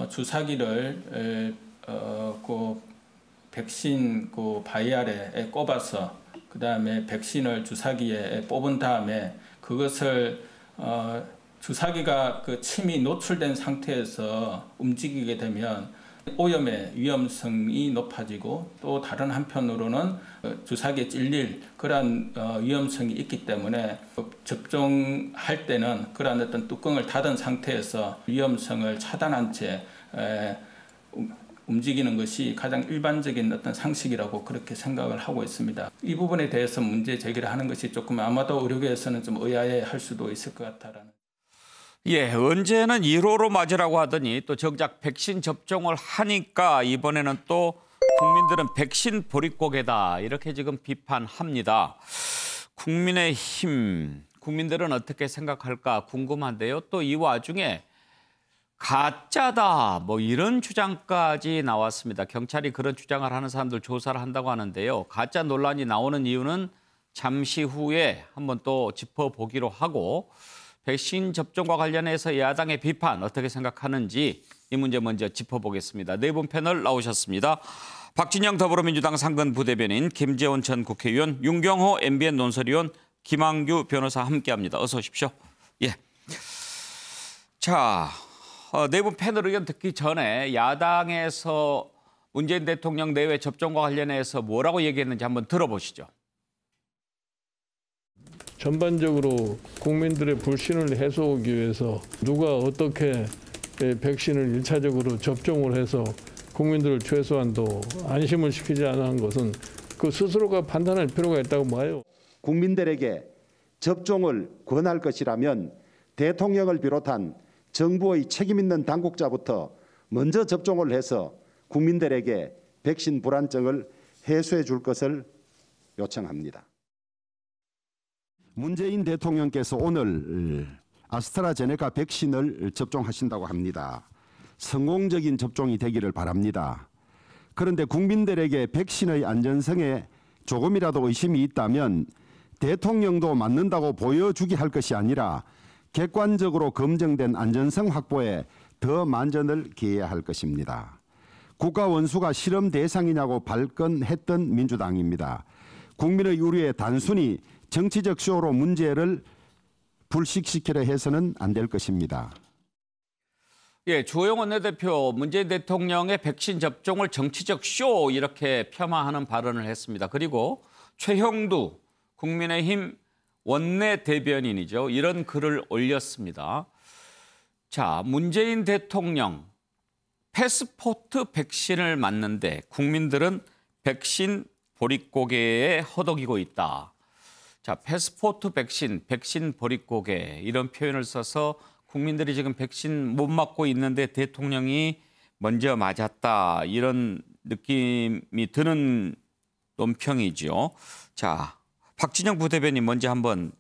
주사기를 그 백신 그 바이알에 꼽아서 그다음에 백신을 주사기에 뽑은 다음에 그것을 주사기가 그 침이 노출된 상태에서 움직이게 되면 오염의 위험성이 높아지고 또 다른 한편으로는 주사기에 찔릴 그러한 위험성이 있기 때문에 접종할 때는 그러한 어떤 뚜껑을 닫은 상태에서 위험성을 차단한 채 움직이는 것이 가장 일반적인 어떤 상식이라고 그렇게 생각을 하고 있습니다. 이 부분에 대해서 문제 제기를 하는 것이 조금 아마도 의료계에서는 좀 의아해할 수도 있을 것 같다라는. 예, 언제는 1호로 맞으라고 하더니 또 정작 백신 접종을 하니까 이번에는 또 국민들은 백신 보릿고개다 이렇게 지금 비판합니다. 국민의힘 국민들은 어떻게 생각할까 궁금한데요. 또 이 와중에 가짜다 뭐 이런 주장까지 나왔습니다. 경찰이 그런 주장을 하는 사람들 조사를 한다고 하는데요. 가짜 논란이 나오는 이유는 잠시 후에 한번 또 짚어보기로 하고 백신 접종과 관련해서 야당의 비판 어떻게 생각하는지 이 문제 먼저 짚어보겠습니다. 네 분 패널 나오셨습니다. 박진영 더불어민주당 상근 부대변인, 김재원 전 국회의원, 윤경호 MBN 논설위원, 김한규 변호사 함께합니다. 어서 오십시오. 예. 자, 네 분 패널 의견 듣기 전에 야당에서 문재인 대통령 내외 접종과 관련해서 뭐라고 얘기했는지 한번 들어보시죠. 전반적으로 국민들의 불신을 해소하기 위해서 누가 어떻게 백신을 1차적으로 접종을 해서 국민들을 최소한도 안심을 시키지 않은 것은 그 스스로가 판단할 필요가 있다고 봐요. 국민들에게 접종을 권할 것이라면 대통령을 비롯한 정부의 책임 있는 당국자부터 먼저 접종을 해서 국민들에게 백신 불안증을 해소해 줄 것을 요청합니다. 문재인 대통령께서 오늘 아스트라제네카 백신을 접종하신다고 합니다. 성공적인 접종이 되기를 바랍니다. 그런데 국민들에게 백신의 안전성에 조금이라도 의심이 있다면 대통령도 맞는다고 보여주기 할 것이 아니라 객관적으로 검증된 안전성 확보에 더 만전을 기해야 할 것입니다. 국가 원수가 실험 대상이냐고 발끈했던 민주당입니다. 국민의 우려에 단순히 정치적 쇼로 문제를 불식시키려 해서는 안 될 것입니다. 예, 주호영 원내대표 문재인 대통령의 백신 접종을 정치적 쇼 이렇게 폄하하는 발언을 했습니다. 그리고 최형두 국민의힘 원내대변인이죠. 이런 글을 올렸습니다. 자, 문재인 대통령 패스포트 백신을 맞는데 국민들은 백신 보릿고개에 허덕이고 있다. 자, 패스포트 백신, 백신 보릿고개 이런 표현을 써서 국민들이 지금 백신 못 맞고 있는데 대통령이 먼저 맞았다 이런 느낌이 드는 논평이죠. 자, 박진영 부대변인 먼저 한번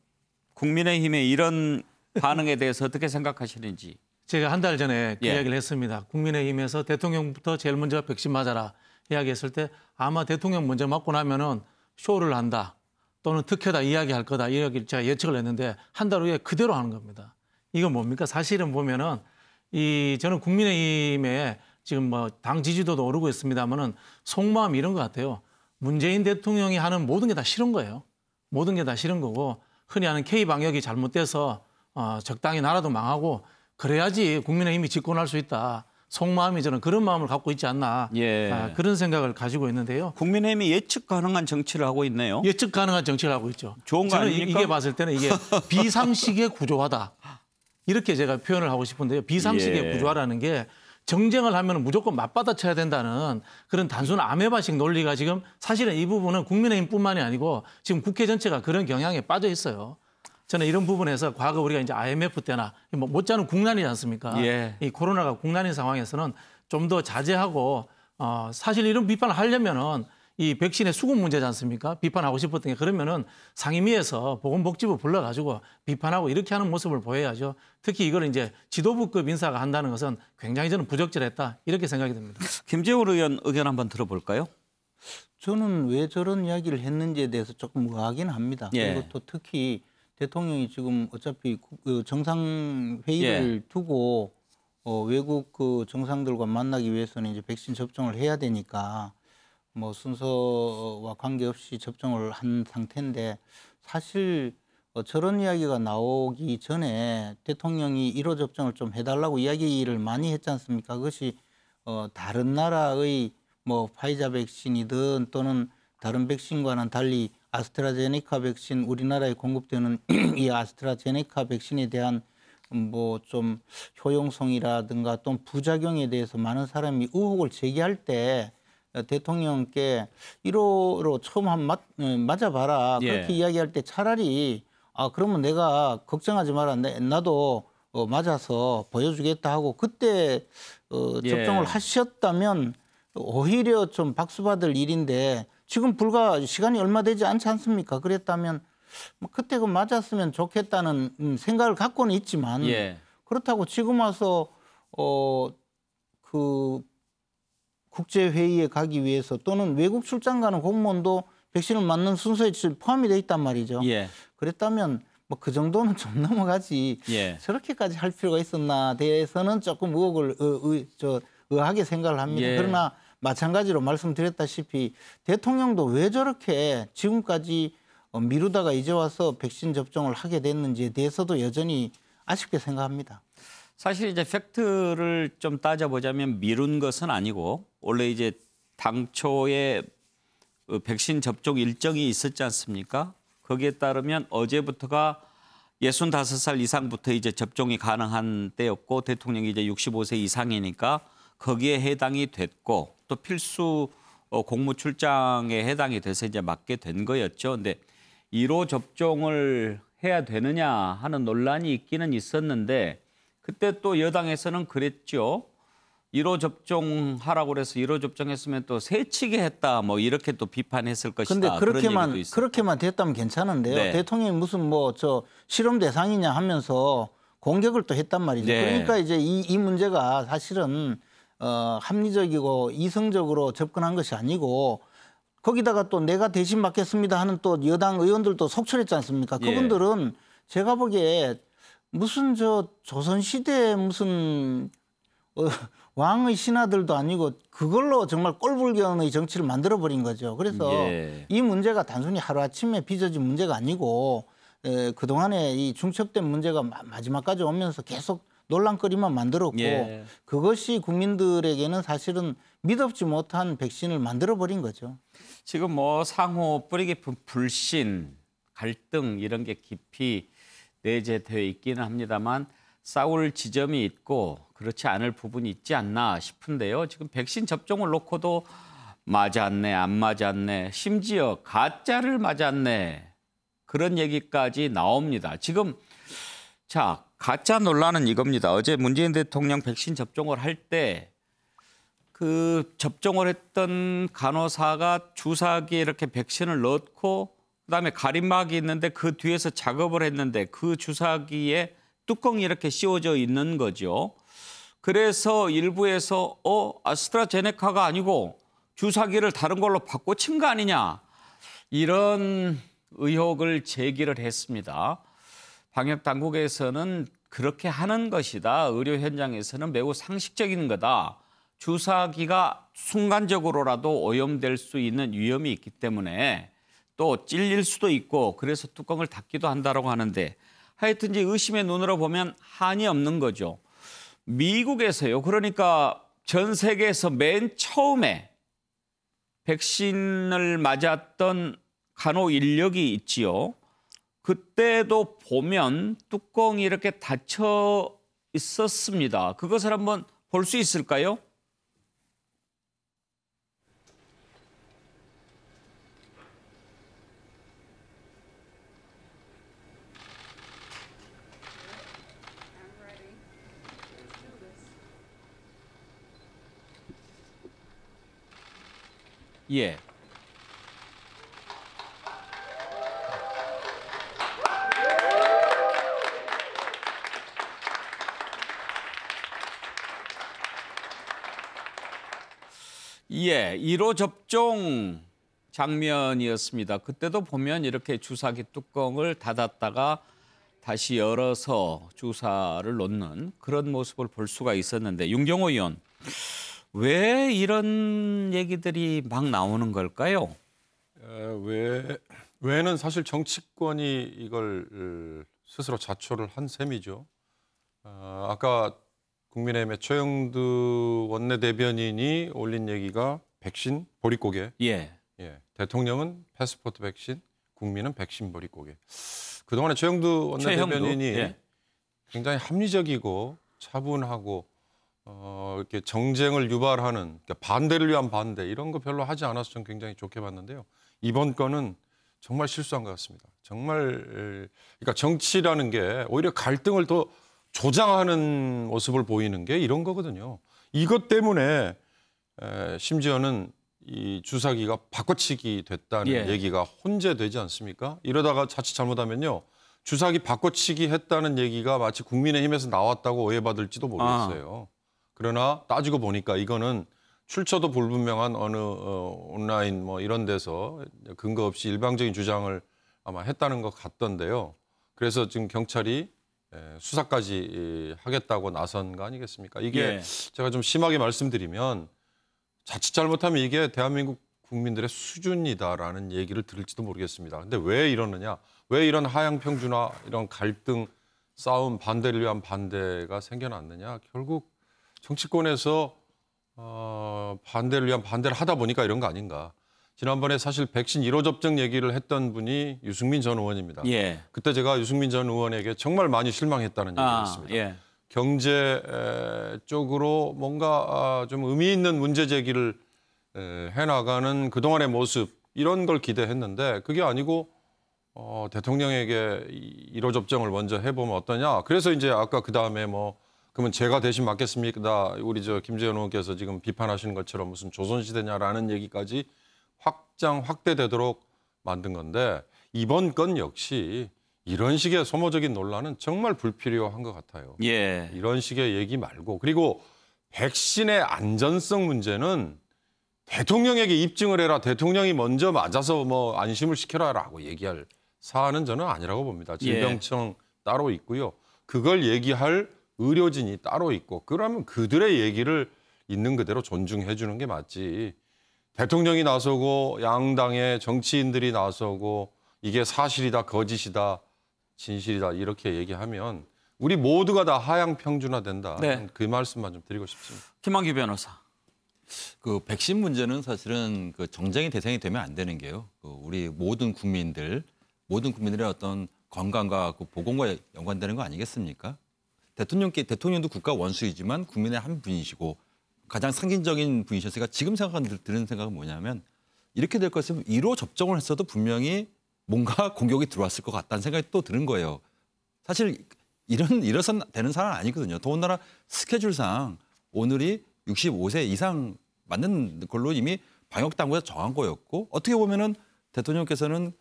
국민의힘의 이런 반응에 대해서 어떻게 생각하시는지. 제가 한 달 전에 그 예. 이야기를 했습니다. 국민의힘에서 대통령부터 제일 먼저 백신 맞아라 이야기했을 때 아마 대통령 먼저 맞고 나면은 쇼를 한다 또는 특혜다 이야기할 거다 이야기를 제가 예측을 했는데 한 달 후에 그대로 하는 겁니다. 이건 뭡니까? 사실은 보면은 저는 국민의힘에 지금 뭐 당 지지도도 오르고 있습니다만은 속마음이 이런 것 같아요. 문재인 대통령이 하는 모든 게 다 싫은 거예요. 모든 게 다 싫은 거고 흔히 하는 K-방역이 잘못돼서 적당히 나라도 망하고 그래야지 국민의힘이 집권할 수 있다. 속마음이 저는 그런 마음을 갖고 있지 않나 예. 그런 생각을 가지고 있는데요. 국민의힘이 예측 가능한 정치를 하고 있네요. 예측 가능한 정치를 하고 있죠. 좋은 거 저는 아닙니까? 이게 봤을 때는 이게 비상식의 구조화다. 이렇게 제가 표현을 하고 싶은데요. 비상식의 예. 구조화라는 게 정쟁을 하면 무조건 맞받아쳐야 된다는 그런 단순 아메바식 논리가 지금 사실은 이 부분은 국민의힘뿐만이 아니고 지금 국회 전체가 그런 경향에 빠져 있어요. 저는 이런 부분에서 과거 우리가 이제 IMF 때나 못지않은 국난이지 않습니까? 예. 이 코로나가 국난인 상황에서는 좀 더 자제하고 사실 이런 비판을 하려면은 이 백신의 수급 문제지 않습니까? 비판하고 싶었던 게 그러면은 상임위에서 보건복지부 불러가지고 비판하고 이렇게 하는 모습을 보여야죠. 특히 이걸 이제 지도부급 인사가 한다는 것은 굉장히 저는 부적절했다 이렇게 생각이 듭니다. 김재원 의원 의견 한번 들어볼까요? 저는 왜 저런 이야기를 했는지에 대해서 조금 의아하긴 합니다. 예. 그리고 또 특히 대통령이 지금 어차피 정상회의를 두고 외국 그 정상들과 만나기 위해서는 이제 백신 접종을 해야 되니까 뭐 순서와 관계없이 접종을 한 상태인데 사실 저런 이야기가 나오기 전에 대통령이 1호 접종을 좀 해달라고 이야기를 많이 했지 않습니까? 그것이 다른 나라의 뭐 파이자 백신이든 또는 다른 백신과는 달리 아스트라제네카 백신 우리나라에 공급되는 이 아스트라제네카 백신에 대한 뭐 좀 효용성이라든가 또 부작용에 대해서 많은 사람이 의혹을 제기할 때 대통령께 1호로 처음 맞아봐라 그렇게 이야기할 때 차라리 그러면 내가 걱정하지 마라 나도 맞아서 보여주겠다 하고 그때 접종을 하셨다면 오히려 좀 박수받을 일인데 지금 불과 시간이 얼마 되지 않지 않습니까? 그랬다면 그때 그 맞았으면 좋겠다는 생각을 갖고는 있지만 그렇다고 지금 와서 그 국제회의에 가기 위해서 또는 외국 출장 가는 공무원도 백신을 맞는 순서에 포함이 돼 있단 말이죠. 그랬다면 뭐 그 정도는 좀 넘어가지 저렇게까지 할 필요가 있었나 대해서는 조금 의아하게 생각을 합니다. 그러나 마찬가지로 말씀드렸다시피 대통령도 왜 저렇게 지금까지 미루다가 이제 와서 백신 접종을 하게 됐는지에 대해서도 여전히 아쉽게 생각합니다. 사실 이제 팩트를 좀 따져보자면 미룬 것은 아니고 원래 이제 당초에 백신 접종 일정이 있었지 않습니까? 거기에 따르면 어제부터가 65살 이상부터 이제 접종이 가능한 때였고 대통령이 이제 65세 이상이니까 거기에 해당이 됐고 또 필수 공무 출장에 해당이 돼서 이제 맞게 된 거였죠. 근데 1호 접종을 해야 되느냐 하는 논란이 있기는 있었는데 그때 또 여당에서는 그랬죠. 1호 접종하라고 그래서 1호 접종했으면 또 세치게 했다 뭐 이렇게 또 비판했을 것이다. 그런데 그렇게만 됐다면 괜찮은데요. 대통령이 무슨 뭐 실험 대상이냐 하면서 공격을 또 했단 말이죠. 그러니까 이제 이 문제가 사실은 합리적이고 이성적으로 접근한 것이 아니고 거기다가 또 내가 대신 맡겠습니다 하는 또 여당 의원들도 속출했지 않습니까? 그분들은 제가 보기에 무슨 조선시대 무슨 왕의 신하들도 아니고 그걸로 정말 꼴불견의 정치를 만들어버린 거죠. 그래서 이 문제가 단순히 하루아침에 빚어진 문제가 아니고 그동안에 이 중첩된 문제가 마지막까지 오면서 계속 논란거리만 만들었고 그것이 국민들에게는 사실은 믿었지 못한 백신을 만들어버린 거죠. 지금 뭐 상호 뿌리 깊은 불신, 갈등 이런 게 깊이 내재되어 있기는 합니다만 싸울 지점이 있고 그렇지 않을 부분이 있지 않나 싶은데요. 지금 백신 접종을 놓고도 맞았네, 안 맞았네, 심지어 가짜를 맞았네 그런 얘기까지 나옵니다. 지금 자 가짜 논란은 이겁니다. 어제 문재인 대통령 백신 접종을 할 때 그 접종을 했던 간호사가 주사기에 이렇게 백신을 넣고 그다음에 가림막이 있는데 그 뒤에서 작업을 했는데 그 주사기에 뚜껑이 이렇게 씌워져 있는 거죠. 그래서 일부에서 아스트라제네카가 아니고 주사기를 다른 걸로 바꿔친 거 아니냐 이런 의혹을 제기를 했습니다. 방역 당국에서는 그렇게 하는 것이다. 의료 현장에서는 매우 상식적인 거다. 주사기가 순간적으로라도 오염될 수 있는 위험이 있기 때문에 또 찔릴 수도 있고 그래서 뚜껑을 닫기도 한다고 하는데 하여튼 이제 의심의 눈으로 보면 한이 없는 거죠. 미국에서요. 그러니까 전 세계에서 맨 처음에 백신을 맞았던 간호 인력이 있지요. 그때도 보면 뚜껑이 이렇게 닫혀 있었습니다. 그것을 한번 볼 수 있을까요? 예. 예, 1호 접종 장면이었습니다. 그때도 보면 이렇게 주사기 뚜껑을 닫았다가 다시 열어서 주사를 놓는 그런 모습을 볼 수가 있었는데 윤경호 의원, 왜 이런 얘기들이 막 나오는 걸까요? 왜는 사실 정치권이 이걸 스스로 자초를 한 셈이죠. 아까 국민의힘의 최영두 원내대변인이 올린 얘기가 백신 보릿고개. 예. 예, 대통령은 패스포트 백신, 국민은 백신 보릿고개. 그동안에 최영두 원내대변인이 예. 굉장히 합리적이고 차분하고 이렇게 정쟁을 유발하는, 그러니까 반대를 위한 반대 이런 거 별로 하지 않아서 저는 굉장히 좋게 봤는데요. 이번 건은 정말 실수한 것 같습니다. 정말 그러니까 정치라는 게 오히려 갈등을 더 조장하는 모습을 보이는 게 이런 거거든요. 이것 때문에 심지어는 이 주사기가 바꿔치기 됐다는 예. 얘기가 혼재되지 않습니까? 이러다가 자칫 잘못하면요. 주사기 바꿔치기 했다는 얘기가 마치 국민의힘에서 나왔다고 오해받을지도 모르겠어요. 그러나 따지고 보니까 이거는 출처도 불분명한 어느 온라인 뭐 이런 데서 근거 없이 일방적인 주장을 아마 했다는 것 같던데요. 그래서 지금 경찰이 수사까지 하겠다고 나선 거 아니겠습니까? 이게 예. 제가 좀 심하게 말씀드리면 자칫 잘못하면 이게 대한민국 국민들의 수준이다라는 얘기를 들을지도 모르겠습니다. 근데 왜 이러느냐? 왜 이런 하향평준화, 이런 갈등, 싸움, 반대를 위한 반대가 생겨났느냐? 결국 정치권에서 반대를 위한 반대를 하다 보니까 이런 거 아닌가. 지난번에 사실 백신 1호 접종 얘기를 했던 분이 유승민 전 의원입니다. 예. 그때 제가 유승민 전 의원에게 정말 많이 실망했다는 얘기를 했습니다. 예. 경제 쪽으로 뭔가 좀 의미 있는 문제 제기를 해나가는 그동안의 모습 이런 걸 기대했는데 그게 아니고 대통령에게 1호 접종을 먼저 해보면 어떠냐. 그래서 이제 아까 그다음에 뭐 그러면 제가 대신 맡겠습니까? 우리 김재현 의원께서 지금 비판하시는 것처럼 무슨 조선시대냐라는 얘기까지 확대되도록 만든 건데 이번 건 역시 이런 식의 소모적인 논란은 정말 불필요한 것 같아요. 예. 이런 식의 얘기 말고 그리고 백신의 안전성 문제는 대통령에게 입증을 해라. 대통령이 먼저 맞아서 뭐 안심을 시켜라라고 얘기할 사안은 저는 아니라고 봅니다. 질병청 따로 있고요. 그걸 얘기할 의료진이 따로 있고 그러면 그들의 얘기를 있는 그대로 존중해 주는 게 맞지. 대통령이 나서고 양당의 정치인들이 나서고 이게 사실이다, 거짓이다, 진실이다 이렇게 얘기하면 우리 모두가 다 하향 평준화된다. 네. 그 말씀만 좀 드리고 싶습니다. 김한규 변호사. 그 백신 문제는 사실은 그 정쟁의 대상이 되면 안 되는 게요. 그 우리 모든 국민들의 어떤 건강과 그 보건과 연관되는 거 아니겠습니까? 대통령도 국가 원수이지만 국민의 한 분이시고 가장 상징적인 분이셨으니까 지금 드는 생각은 뭐냐면 이렇게 될 것이면 1호 접종을 했어도 분명히 뭔가 공격이 들어왔을 것 같다는 생각이 또 드는 거예요. 사실 이래서 되는 사람 아니거든요. 더군다나 스케줄상 오늘이 65세 이상 맞는 걸로 이미 방역당국에서 정한 거였고 어떻게 보면은 대통령께서는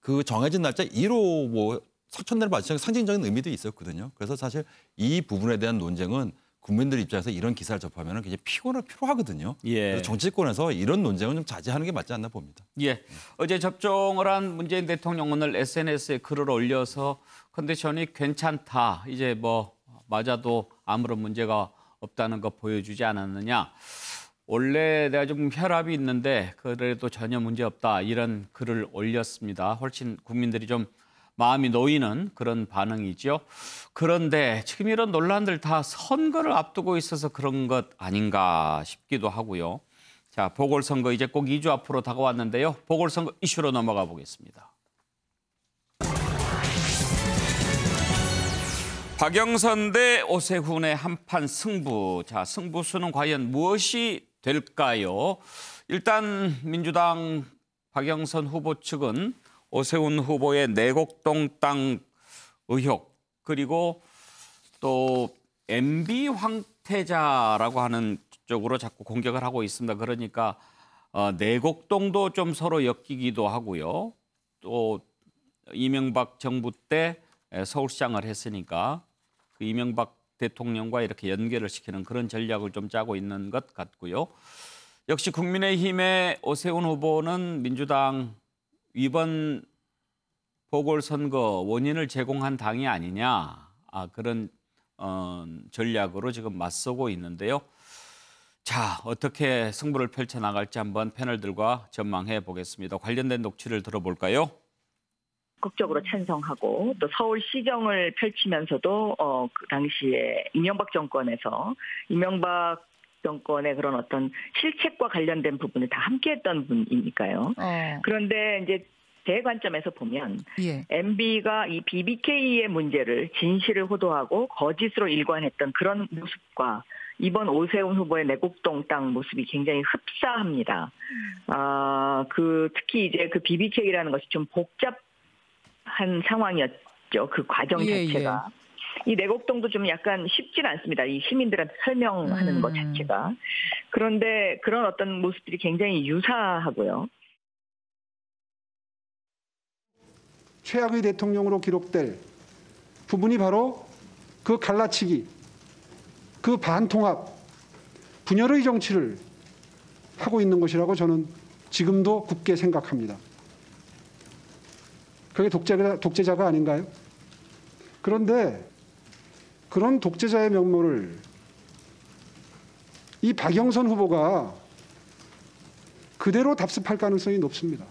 그 정해진 날짜 1호 뭐 석천대를 맞추는 상징적인 의미도 있었거든요. 그래서 사실 이 부분에 대한 논쟁은 국민들 입장에서 이런 기사를 접하면 굉장히 피로하거든요. 예. 그래서 정치권에서 이런 논쟁은 좀 자제하는 게 맞지 않나 봅니다. 예. 어제 접종을 한 문재인 대통령 오늘 SNS에 글을 올려서 컨디션이 괜찮다. 이제 뭐 맞아도 아무런 문제가 없다는 거 보여주지 않았느냐. 원래 내가 좀 혈압이 있는데 그래도 전혀 문제 없다. 이런 글을 올렸습니다. 훨씬 국민들이 좀 마음이 놓이는 그런 반응이죠. 그런데 지금 이런 논란들 다 선거를 앞두고 있어서 그런 것 아닌가 싶기도 하고요. 자, 보궐선거 이제 꼭 2주 앞으로 다가왔는데요. 보궐선거 이슈로 넘어가 보겠습니다. 박영선 대 오세훈의 한판 승부. 자, 승부수는 과연 무엇이 될까요? 일단 민주당 박영선 후보 측은 오세훈 후보의 내곡동 땅 의혹 그리고 또 MB 황태자라고 하는 쪽으로 자꾸 공격을 하고 있습니다. 그러니까 내곡동도 좀 서로 엮이기도 하고요. 또 이명박 정부 때 서울시장을 했으니까 그 이명박 대통령과 이렇게 연결을 시키는 그런 전략을 좀 짜고 있는 것 같고요. 역시 국민의힘의 오세훈 후보는 민주당 이번 보궐선거 원인을 제공한 당이 아니냐, 그런 전략으로 지금 맞서고 있는데요. 자, 어떻게 승부를 펼쳐나갈지 한번 패널들과 전망해 보겠습니다. 관련된 녹취를 들어볼까요? 적극적으로 찬성하고 또 서울시정을 펼치면서도 그 당시에 이명박 정권의 그런 어떤 실책과 관련된 부분을 다 함께했던 분이니까요. 그런데 이제 제 관점에서 보면 MB가 이 BBK의 문제를 진실을 호도하고 거짓으로 일관했던 그런 모습과 이번 오세훈 후보의 내곡동 땅 모습이 굉장히 흡사합니다. 특히 이제 그 BBK라는 것이 좀 복잡한 상황이었죠. 그 과정 자체가. 이 내곡동도 좀 약간 쉽지는 않습니다. 이 시민들한테 설명하는 것 자체가. 그런데 그런 어떤 모습들이 굉장히 유사하고요. 최악의 대통령으로 기록될 부분이 바로 그 갈라치기, 그 반통합, 분열의 정치를 하고 있는 것이라고 저는 지금도 굳게 생각합니다. 그게 독재자가 아닌가요? 그런데 그런 독재자의 면모를 이 박영선 후보가 그대로 답습할 가능성이 높습니다.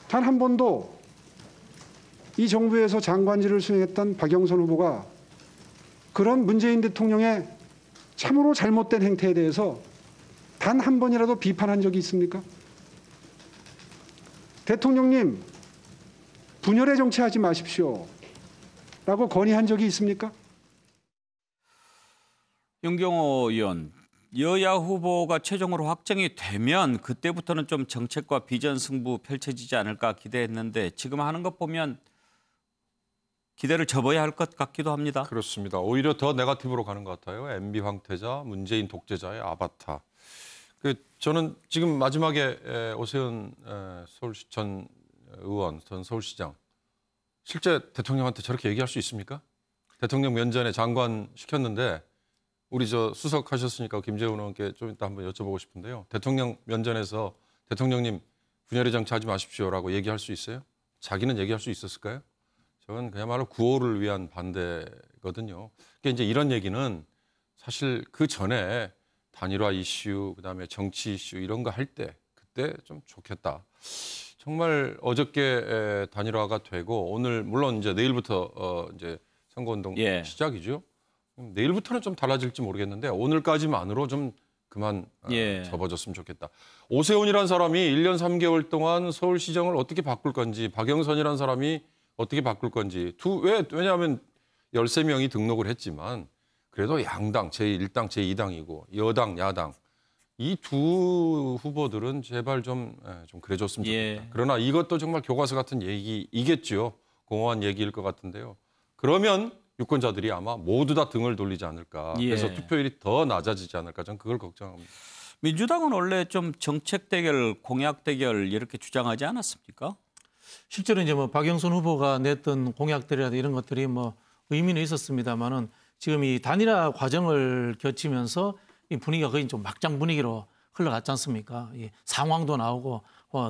단 한 번도 이 정부에서 장관직을 수행했던 박영선 후보가 그런 문재인 대통령의 참으로 잘못된 행태에 대해서 단 한 번이라도 비판한 적이 있습니까? 대통령님, 분열의 정치하지 마십시오. 라고 건의한 적이 있습니까? 윤경호 의원, 여야 후보가 최종으로 확정이 되면 그때부터는 좀 정책과 비전 승부 펼쳐지지 않을까 기대했는데 지금 하는 것 보면 기대를 접어야 할 것 같기도 합니다. 그렇습니다. 오히려 더 네거티브로 가는 것 같아요. MB 황태자, 문재인 독재자의 아바타. 저는 지금 마지막에 오세훈 전 의원, 전 서울시장 실제 대통령한테 저렇게 얘기할 수 있습니까? 대통령 면전에 장관 시켰는데 우리 수석하셨으니까 김재훈 의원께 좀 이따 한번 여쭤보고 싶은데요. 대통령 면전에서 대통령님 분열의 정치하지 마십시오라고 얘기할 수 있어요? 자기는 얘기할 수 있었을까요? 저는 그야말로 구호를 위한 반대거든요. 그러니까 이제 이런 얘기는 사실 그 전에 단일화 이슈, 그다음에 정치 이슈 이런 거 할 때 그때 좀 좋겠다. 정말 어저께 단일화가 되고 오늘 물론 이제 내일부터 이제 선거운동 시작이죠. 내일부터는 좀 달라질지 모르겠는데 오늘까지만으로 좀 그만 접어졌으면 좋겠다. 오세훈이라는 사람이 1년 3개월 동안 서울시정을 어떻게 바꿀 건지, 박영선이라는 사람이 어떻게 바꿀 건지. 왜냐하면 13명이 등록을 했지만 그래도 양당, 제1당, 제2당이고 여당, 야당. 이 두 후보들은 제발 좀 그래줬으면 좋겠다. 그러나 이것도 정말 교과서 같은 얘기이겠죠. 공허한 얘기일 것 같은데요. 그러면 유권자들이 아마 모두 다 등을 돌리지 않을까. 그래서 투표율이 더 낮아지지 않을까. 저는 그걸 걱정합니다. 민주당은 원래 좀 정책 대결, 공약 대결 이렇게 주장하지 않았습니까? 실제로 이제 박영선 후보가 냈던 공약들이라든지 이런 것들이 의미는 있었습니다만은 지금 이 단일화 과정을 거치면서 이 분위기가 거의 좀 막장 분위기로 흘러갔지 않습니까? 이 상황도 나오고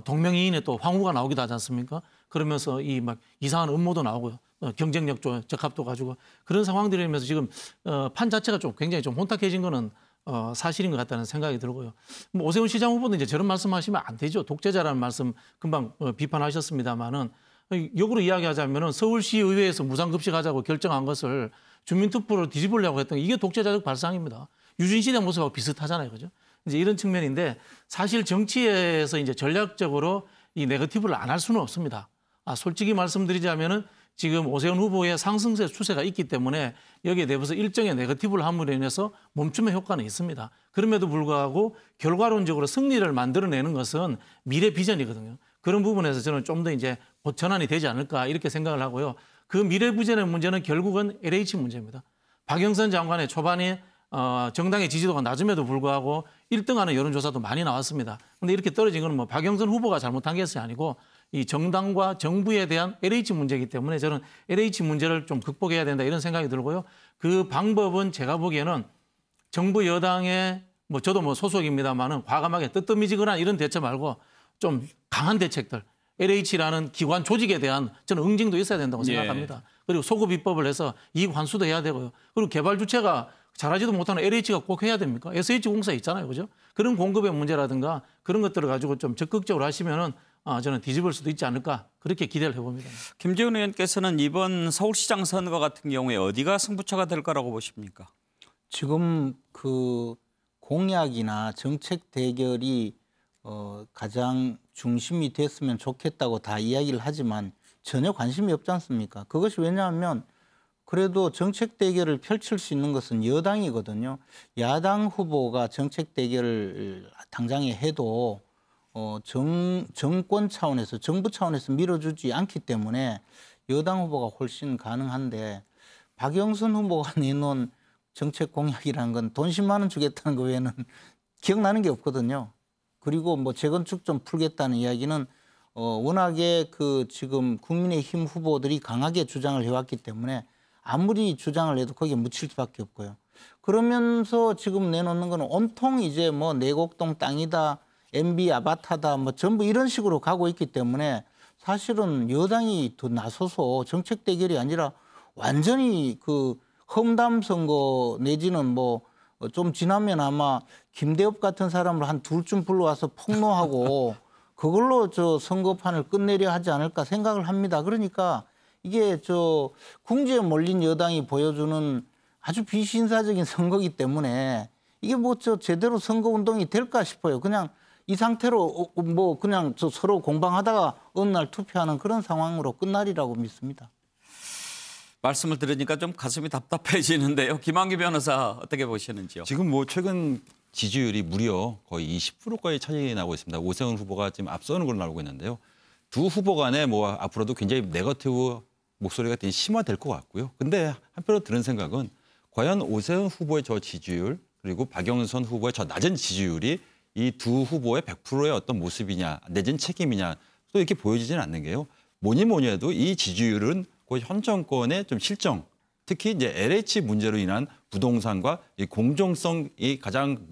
동명이인의 또 황후가 나오기도 하지 않습니까? 그러면서 이 막 이상한 음모도 나오고요. 경쟁력 적합도 가지고 그런 상황들이면서 지금 판 자체가 좀 굉장히 좀 혼탁해진 거는 사실인 것 같다는 생각이 들고요. 오세훈 시장 후보는 이제 저런 말씀하시면 안 되죠. 독재자라는 말씀 금방 비판하셨습니다만은 역으로 이야기하자면은 서울시의회에서 무상급식하자고 결정한 것을 주민투표로 뒤집으려고 했던 이게 독재자적 발상입니다. 유신시대 모습하고 비슷하잖아요, 그죠? 이제 이런 측면인데 사실 정치에서 이제 전략적으로 이 네거티브를 안 할 수는 없습니다. 솔직히 말씀드리자면은 지금 오세훈 후보의 상승세 추세가 있기 때문에 여기에 대해서 일정의 네거티브를 함으로 인해서 멈춤의 효과는 있습니다. 그럼에도 불구하고 결과론적으로 승리를 만들어내는 것은 미래 비전이거든요. 그런 부분에서 저는 좀 더 이제 전환이 되지 않을까 이렇게 생각을 하고요. 그 미래 비전의 문제는 결국은 LH 문제입니다. 박영선 장관의 초반에 정당의 지지도가 낮음에도 불구하고 1등하는 여론조사도 많이 나왔습니다. 그런데 이렇게 떨어진 건 박영선 후보가 잘못한 것이 아니고 이 정당과 정부에 대한 LH 문제이기 때문에 저는 LH 문제를 좀 극복해야 된다 이런 생각이 들고요. 그 방법은 제가 보기에는 정부 여당의 저도 소속입니다만은 과감하게 뜨뜻미지근한 이런 대처 말고 좀 강한 대책들 LH라는 기관 조직에 대한 저는 응징도 있어야 된다고 생각합니다. 그리고 소급 입법을 해서 이익 환수도 해야 되고요. 그리고 개발 주체가 잘하지도 못하는 LH가 꼭 해야 됩니까? SH공사 있잖아요. 그죠? 그런 공급의 문제라든가 그런 것들을 가지고 좀 적극적으로 하시면은 저는 뒤집을 수도 있지 않을까 그렇게 기대를 해봅니다. 김재훈 의원께서는 이번 서울시장 선거 같은 경우에 어디가 승부처가 될 거라고 보십니까? 지금 그 공약이나 정책 대결이 가장 중심이 됐으면 좋겠다고 다 이야기를 하지만 전혀 관심이 없지 않습니까? 그것이 왜냐하면 그래도 정책 대결을 펼칠 수 있는 것은 여당이거든요. 야당 후보가 정책 대결을 당장에 해도 정권 차원에서 정부 차원에서 밀어주지 않기 때문에 여당 후보가 훨씬 가능한데 박영선 후보가 내놓은 정책 공약이라는 건 돈 10만 원 주겠다는 거 외에는 기억나는 게 없거든요. 그리고 뭐 재건축 좀 풀겠다는 이야기는 워낙에 그 지금 국민의힘 후보들이 강하게 주장을 해왔기 때문에 아무리 주장을 해도 거기에 묻힐 수밖에 없고요. 그러면서 지금 내놓는 거는 온통 이제 뭐 내곡동 땅이다, MB 아바타다, 뭐 전부 이런 식으로 가고 있기 때문에 사실은 여당이 더 나서서 정책 대결이 아니라 완전히 그 험담 선거 내지는 뭐 좀 지나면 아마 김대엽 같은 사람을 한 둘쯤 불러와서 폭로하고 그걸로 저 선거판을 끝내려 하지 않을까 생각을 합니다. 그러니까 이게 저 궁지에 몰린 여당이 보여주는 아주 비신사적인 선거이기 때문에 이게 뭐 저 제대로 선거 운동이 될까 싶어요. 그냥 이 상태로 뭐 그냥 저 서로 공방하다가 어느 날 투표하는 그런 상황으로 끝나리라고 믿습니다. 말씀을 들으니까 좀 가슴이 답답해지는데요. 김한규 변호사 어떻게 보시는지요? 지금 뭐 최근 지지율이 무려 거의 20%까지 차이 나고 있습니다. 오세훈 후보가 지금 앞서는 걸로 나오고 있는데요. 두 후보 간에 뭐 앞으로도 굉장히 네거티브 목소리가 되게 심화될 것 같고요. 근데 한편으로 드는 생각은 과연 오세훈 후보의 저 지지율 그리고 박영선 후보의 저 낮은 지지율이 이 두 후보의 100%의 어떤 모습이냐 내진 책임이냐 또 이렇게 보여지지는 않는 게요. 뭐니 해도 이 지지율은 거의 현 정권의 좀 실정, 특히 이제 LH 문제로 인한 부동산과 이 공정성이 가장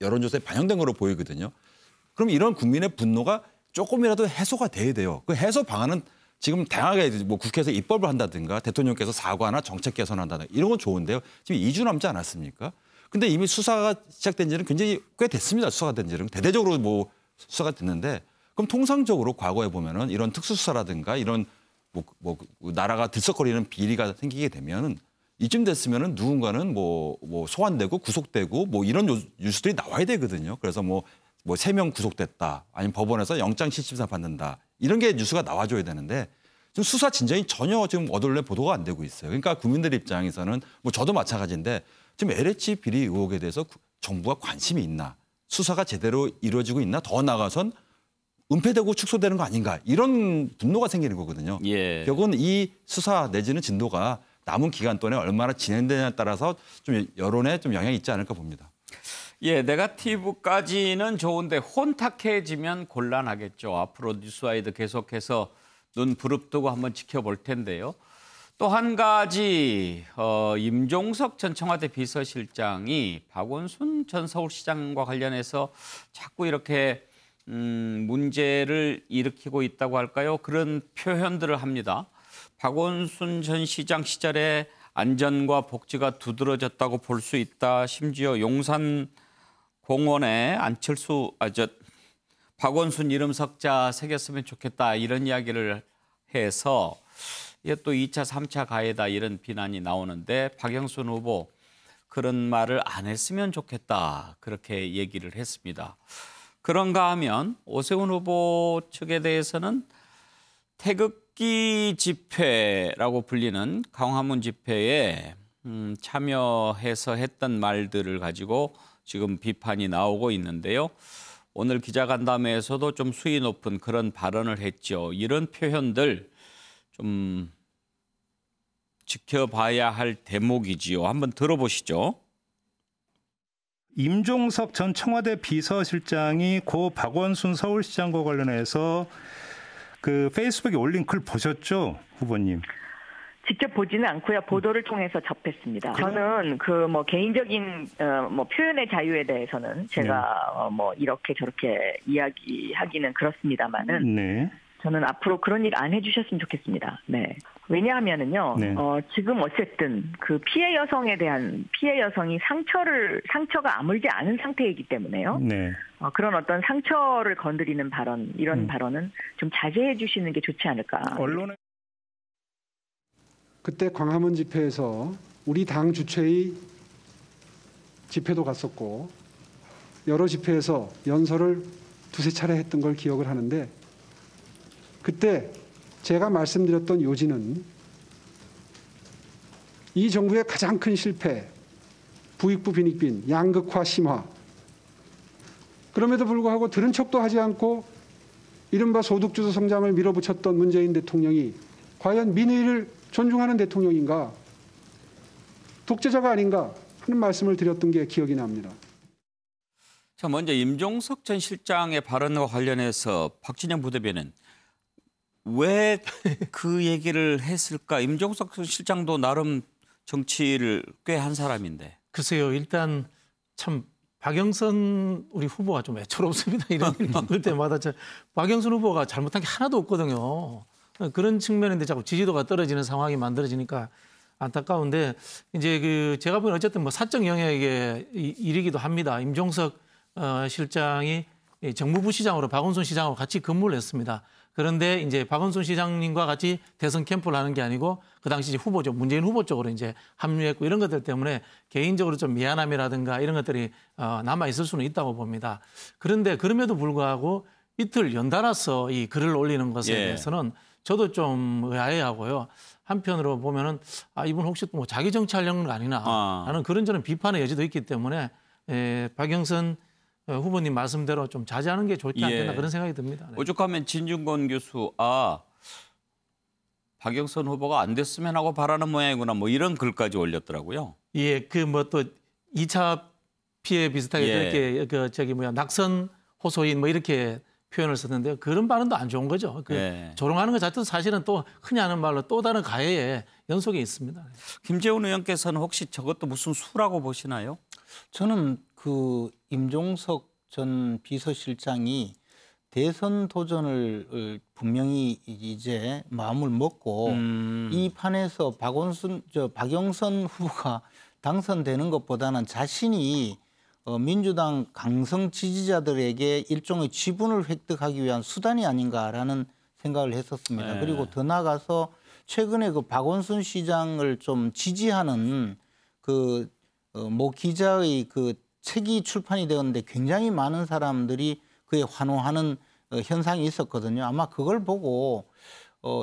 여론조사에 반영된 거로 보이거든요. 그럼 이런 국민의 분노가 조금이라도 해소가 돼야 돼요. 그 해소 방안은 지금 다양하게 뭐 국회에서 입법을 한다든가 대통령께서 사과나 정책 개선한다든가 이런 건 좋은데요. 지금 2주 남지 않았습니까? 근데 이미 수사가 시작된 지는 굉장히 꽤 됐습니다. 수사가 된 지는. 대대적으로 뭐 수사가 됐는데 그럼 통상적으로 과거에 보면은 이런 특수수사라든가 이런 뭐 나라가 들썩거리는 비리가 생기게 되면은 이쯤 됐으면은 누군가는 뭐 소환되고 구속되고 뭐 이런 뉴스들이 나와야 되거든요. 그래서 뭐 3명 구속됐다. 아니면 법원에서 영장 실질심사 받는다. 이런 게 뉴스가 나와줘야 되는데 지금 수사 진전이 전혀 지금 어덜래 보도가 안 되고 있어요. 그러니까 국민들 입장에서는 뭐 저도 마찬가지인데 지금 LH 비리 의혹에 대해서 정부가 관심이 있나? 수사가 제대로 이루어지고 있나? 더 나아가선 은폐되고 축소되는 거 아닌가 이런 분노가 생기는 거거든요. 결국은 이 수사 내지는 진도가 남은 기간 동안에 얼마나 진행되냐에 따라서 좀 여론에 좀 영향이 있지 않을까 봅니다. 네거티브까지는 좋은데 혼탁해지면 곤란하겠죠. 앞으로 뉴스와이드 계속해서 눈 부릅뜨고 한번 지켜볼 텐데요. 또 한 가지 임종석 전 청와대 비서실장이 박원순 전 서울시장과 관련해서 자꾸 이렇게 문제를 일으키고 있다고 할까요? 그런 표현들을 합니다. 박원순 전 시장 시절에 안전과 복지가 두드러졌다고 볼 수 있다. 심지어 용산 공원에 박원순 이름 석자 새겼으면 좋겠다. 이런 이야기를 해서 이게 또 2차, 3차 가해다 이런 비난이 나오는데 박영선 후보 그런 말을 안 했으면 좋겠다. 그렇게 얘기를 했습니다. 그런가 하면 오세훈 후보 측에 대해서는 태극기 집회라고 불리는 광화문 집회에 참여해서 했던 말들을 가지고 지금 비판이 나오고 있는데요. 오늘 기자간담회에서도 좀 수위 높은 그런 발언을 했죠. 이런 표현들 좀 지켜봐야 할 대목이지요. 한번 들어보시죠. 임종석 전 청와대 비서실장이 고 박원순 서울시장과 관련해서 그 페이스북에 올린 글 보셨죠, 후보님? 직접 보지는 않고요. 보도를 통해서 접했습니다. 저는 그 뭐 개인적인 뭐 표현의 자유에 대해서는 제가 뭐 이렇게 저렇게 이야기하기는 그렇습니다만은 저는 앞으로 그런 일 안 해주셨으면 좋겠습니다. 네. 왜냐하면은요, 네. 지금 어쨌든 그 피해 여성에 대한 피해 여성이 상처가 아물지 않은 상태이기 때문에요. 네. 그런 어떤 상처를 건드리는 발언, 이런 발언은 좀 자제해 주시는 게 좋지 않을까. 언론에 그때 광화문 집회에서 우리 당 주최의 집회도 갔었고 여러 집회에서 연설을 두세 차례 했던 걸 기억을 하는데 그때 제가 말씀드렸던 요지는 이 정부의 가장 큰 실패, 부익부 빈익빈, 양극화 심화. 그럼에도 불구하고 들은 척도 하지 않고 이른바 소득주도 성장을 밀어붙였던 문재인 대통령이 과연 민의를 존중하는 대통령인가, 독재자가 아닌가 하는 말씀을 드렸던 게 기억이 납니다. 자, 먼저 임종석 전 실장의 발언과 관련해서 박진영 부대변인 왜 그 얘기를 했을까? 임종석 실장도 나름 정치를 꽤 한 사람인데. 글쎄요. 일단 참 박영선 우리 후보가 좀 애처롭습니다. 이런 일 만들 때마다 박영선 후보가 잘못한 게 하나도 없거든요. 그런 측면인데 자꾸 지지도가 떨어지는 상황이 만들어지니까 안타까운데 이제 그 제가 보기엔 어쨌든 뭐 사적 영역의 일이기도 합니다. 임종석 실장이 정무부 시장으로 박원순 시장하고 같이 근무를 했습니다. 그런데 이제 박원순 시장님과 같이 대선 캠프를 하는 게 아니고 그 당시 후보죠. 문재인 후보 쪽으로 이제 합류했고 이런 것들 때문에 개인적으로 좀 미안함이라든가 이런 것들이 남아 있을 수는 있다고 봅니다. 그런데 그럼에도 불구하고 이틀 연달아서 이 글을 올리는 것에 대해서는 저도 좀 의아해하고요. 한편으로 보면은 이분 혹시 뭐 자기 정치하려는 거 아니나 하는 그런 저는 비판의 여지도 있기 때문에 박영선 후보님 말씀대로 좀 자제하는 게 좋지 않겠나 그런 생각이 듭니다. 네. 오죽하면 진중권 교수 박영선 후보가 안 됐으면 하고 바라는 모양이구나 뭐 이런 글까지 올렸더라고요. 예, 그 뭐 또 2차 피해 비슷하게 그렇게 낙선 호소인 뭐 이렇게 표현을 썼는데요. 그런 발언도 안 좋은 거죠. 조롱하는 것 자체도 사실은 또 흔히 하는 말로 또 다른 가해의 연속에 있습니다. 김재훈 의원께서는 혹시 저것도 무슨 수라고 보시나요? 저는 그 임종석 전 비서실장이 대선 도전을 분명히 이제 마음을 먹고 이 판에서 박영선 후보가 당선되는 것보다는 자신이 민주당 강성 지지자들에게 일종의 지분을 획득하기 위한 수단이 아닌가라는 생각을 했었습니다. 그리고 더 나아가서 최근에 그 박원순 시장을 좀 지지하는 모 기자의 그 책이 출판이 되었는데 굉장히 많은 사람들이 그에 환호하는 현상이 있었거든요. 아마 그걸 보고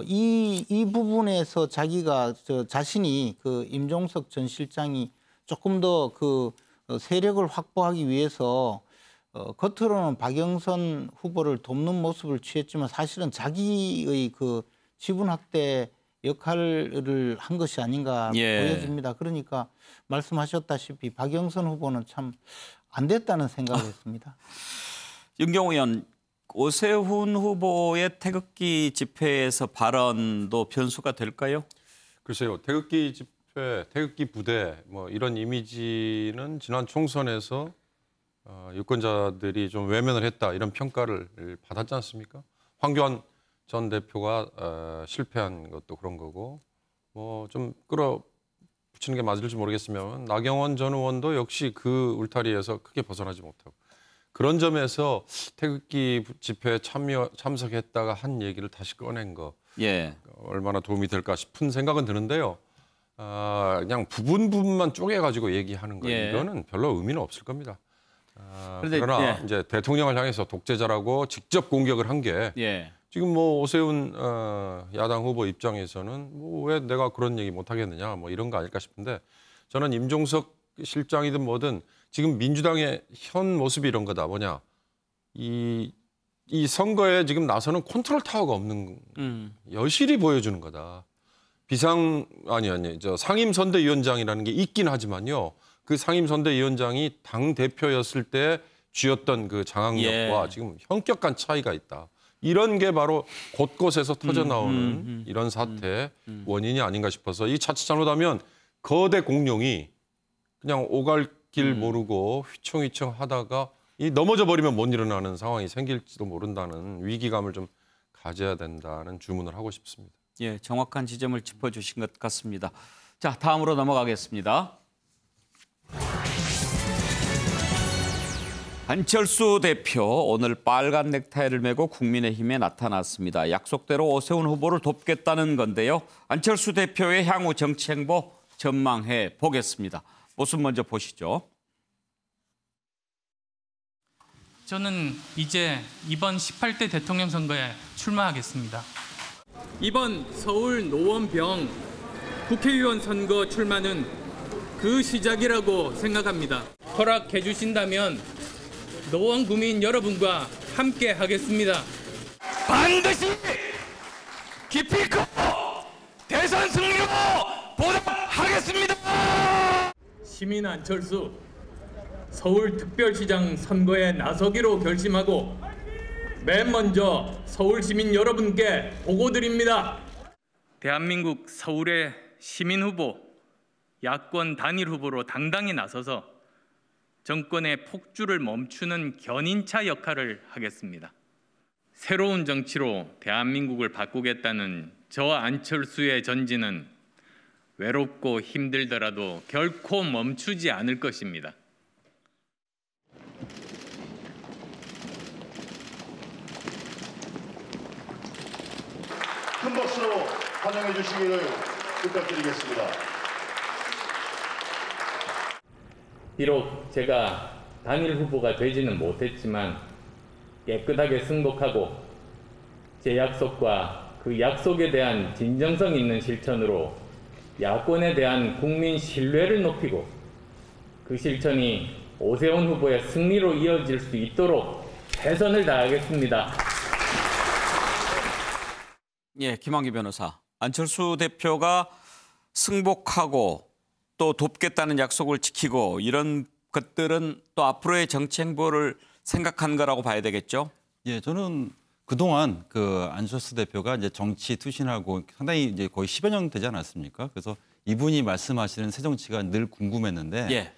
이 부분에서 자신이 그 임종석 전 실장이 조금 더 그 세력을 확보하기 위해서 겉으로는 박영선 후보를 돕는 모습을 취했지만 사실은 자기의 그 지분 확대 역할을 한 것이 아닌가 보여집니다. 그러니까 말씀하셨다시피 박영선 후보는 참 안 됐다는 생각을 했습니다. 윤경호 의원, 오세훈 후보의 태극기 집회에서 발언도 변수가 될까요? 글쎄요. 태극기 집회, 태극기 부대 뭐 이런 이미지는 지난 총선에서 유권자들이 좀 외면을 했다 이런 평가를 받았지 않습니까? 황교안 전 대표가 실패한 것도 그런 거고 뭐 좀 끌어붙이는 게 맞을지 모르겠으면 나경원 전 의원도 역시 그 울타리에서 크게 벗어나지 못하고 그런 점에서 태극기 집회에 참석했다가 한 얘기를 다시 꺼낸 거 얼마나 도움이 될까 싶은 생각은 드는데요. 그냥 부분만 쪼개가지고 얘기하는 거 이거는 별로 의미는 없을 겁니다. 그러나 이제 대통령을 향해서 독재자라고 직접 공격을 한 게 지금 뭐 오세훈 야당 후보 입장에서는 뭐 왜 내가 그런 얘기 못 하겠느냐 뭐 이런 거 아닐까 싶은데 저는 임종석 실장이든 뭐든 지금 민주당의 현 모습이 이런 거다. 뭐냐 이 선거에 지금 나서는 컨트롤 타워가 없는 여실히 보여주는 거다. 저 상임선대위원장이라는 게 있긴 하지만요. 그 상임선대위원장이 당 대표였을 때 쥐었던 그 장악력과 지금 현격한 차이가 있다. 이런 게 바로 곳곳에서 터져 나오는 이런 사태의 원인이 아닌가 싶어서 이 자칫 잘못하면 거대 공룡이 그냥 오갈 길 모르고 휘청휘청 하다가 이 넘어져 버리면 못 일어나는 상황이 생길지도 모른다는 위기감을 좀 가져야 된다는 주문을 하고 싶습니다. 예, 정확한 지점을 짚어주신 것 같습니다. 자, 다음으로 넘어가겠습니다. 안철수 대표 오늘 빨간 넥타이를 메고 국민의힘에 나타났습니다. 약속대로 오세훈 후보를 돕겠다는 건데요. 안철수 대표의 향후 정치 행보 전망해 보겠습니다. 모습 먼저 보시죠. 저는 이제 이번 18대 대통령 선거에 출마하겠습니다. 이번 서울 노원병 국회의원 선거 출마는 그 시작이라고 생각합니다. 허락해 주신다면 노원 구민 여러분과 함께 하겠습니다. 반드시 기필코 대선 승리로 보답하겠습니다. 시민 안철수 서울특별시장 선거에 나서기로 결심하고 맨 먼저 서울 시민 여러분께 보고드립니다. 대한민국 서울의 시민 후보, 야권 단일 후보로 당당히 나서서 정권의 폭주를 멈추는 견인차 역할을 하겠습니다. 새로운 정치로 대한민국을 바꾸겠다는 저 안철수의 전진은 외롭고 힘들더라도 결코 멈추지 않을 것입니다. 큰 박수로 환영해 주시기를 부탁드리겠습니다. 비록 제가 단일 후보가 되지는 못했지만 깨끗하게 승복하고 제 약속과 그 약속에 대한 진정성 있는 실천으로 야권에 대한 국민 신뢰를 높이고 그 실천이 오세훈 후보의 승리로 이어질 수 있도록 최선을 다하겠습니다. 예, 김한기 변호사. 안철수 대표가 승복하고 또 돕겠다는 약속을 지키고 이런 것들은 또 앞으로의 정치 행보를 생각한 거라고 봐야 되겠죠? 예, 저는 그동안 그 안철수 대표가 이제 정치 투신하고 상당히 이제 거의 10여 년 되지 않았습니까? 그래서 이분이 말씀하시는 새 정치가 늘 궁금했는데 예.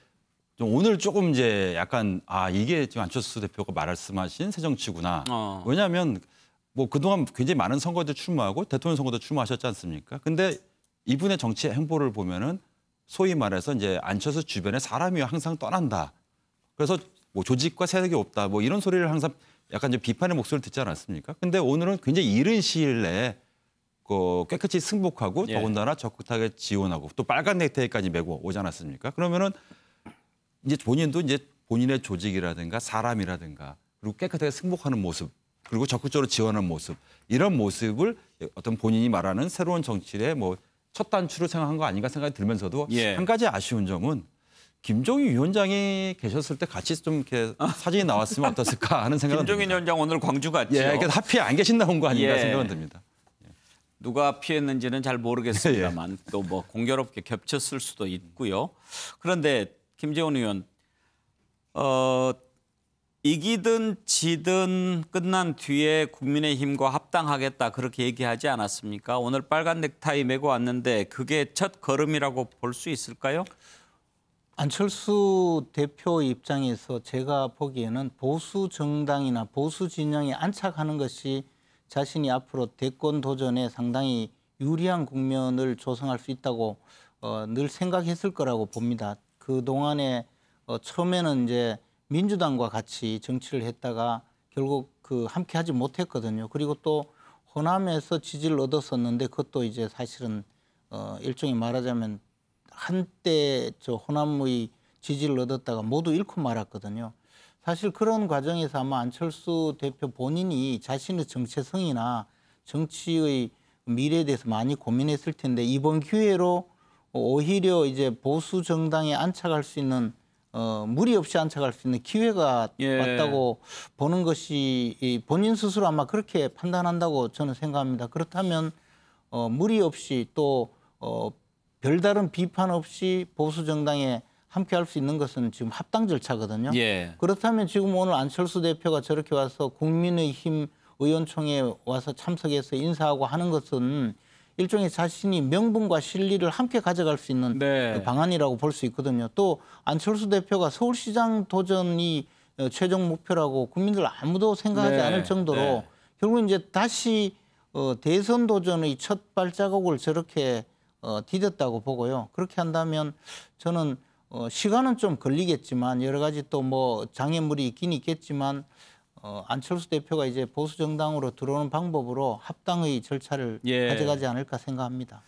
좀 오늘 조금 이제 약간 이게 지금 안철수 대표가 말씀하신 새 정치구나. 왜냐하면 뭐 그동안 굉장히 많은 선거도 출마하고 대통령 선거도 출마하셨지 않습니까? 근데 이분의 정치 행보를 보면은 소위 말해서 이제 안철수 주변에 사람이 항상 떠난다. 그래서 뭐 조직과 세력이 없다. 뭐 이런 소리를 항상 약간 이제 비판의 목소리를 듣지 않았습니까? 근데 오늘은 굉장히 이른 시일 내에 깨끗이 승복하고 예. 더군다나 적극하게 지원하고 또 빨간 넥타이까지 메고 오지 않았습니까? 그러면은 이제 본인도 이제 본인의 조직이라든가 사람이라든가 그리고 깨끗하게 승복하는 모습 그리고 적극적으로 지원하는 모습 이런 모습을 어떤 본인이 말하는 새로운 정치의 뭐 첫 단추를 생각한 거 아닌가 생각이 들면서도 예. 한 가지 아쉬운 점은 김종인 위원장이 계셨을 때 같이 좀 이렇게 사진이 나왔으면 어땠을까 하는 생각은 김종인 듭니다. 위원장 오늘 광주 갔죠. 예, 그래서 하필 안 계신다는 거 아닌가 예. 생각은 듭니다. 누가 피했는지는 잘 모르겠습니다만 또 뭐 공교롭게 겹쳤을 수도 있고요. 그런데 김재원 의원, 이기든 지든 끝난 뒤에 국민의힘과 합당하겠다 그렇게 얘기하지 않았습니까? 오늘 빨간 넥타이 메고 왔는데 그게 첫 걸음이라고 볼 수 있을까요? 안철수 대표 입장에서 제가 보기에는 보수 정당이나 보수 진영에 안착하는 것이 자신이 앞으로 대권 도전에 상당히 유리한 국면을 조성할 수 있다고 늘 생각했을 거라고 봅니다. 그동안에 처음에는 이제 민주당과 같이 정치를 했다가 결국 함께 하지 못했거든요. 그리고 또 호남에서 지지를 얻었었는데 그것도 이제 사실은 일종의 말하자면 한때 저 호남의 지지를 얻었다가 모두 잃고 말았거든요. 사실 그런 과정에서 아마 안철수 대표 본인이 자신의 정체성이나 정치의 미래에 대해서 많이 고민했을 텐데 이번 기회로 오히려 이제 보수 정당에 안착할 수 있는 무리 없이 안착할 수 있는 기회가 왔다고 보는 것이 본인 스스로 아마 그렇게 판단한다고 저는 생각합니다. 그렇다면 무리 없이 또 별다른 비판 없이 보수 정당에 함께할 수 있는 것은 지금 합당 절차거든요. 예. 그렇다면 지금 오늘 안철수 대표가 저렇게 와서 국민의힘 의원총회에 와서 참석해서 인사하고 하는 것은 일종의 자신이 명분과 실리를 함께 가져갈 수 있는 방안이라고 볼 수 있거든요. 또 안철수 대표가 서울시장 도전이 최종 목표라고 국민들 아무도 생각하지 않을 정도로 결국 이제 다시 대선 도전의 첫 발자국을 저렇게 디뎠다고 보고요. 그렇게 한다면 저는 시간은 좀 걸리겠지만 여러 가지 또 뭐 장애물이 있긴 있겠지만 안철수 대표가 이제 보수 정당으로 들어오는 방법으로 합당의 절차를 가져가지 않을까 생각합니다.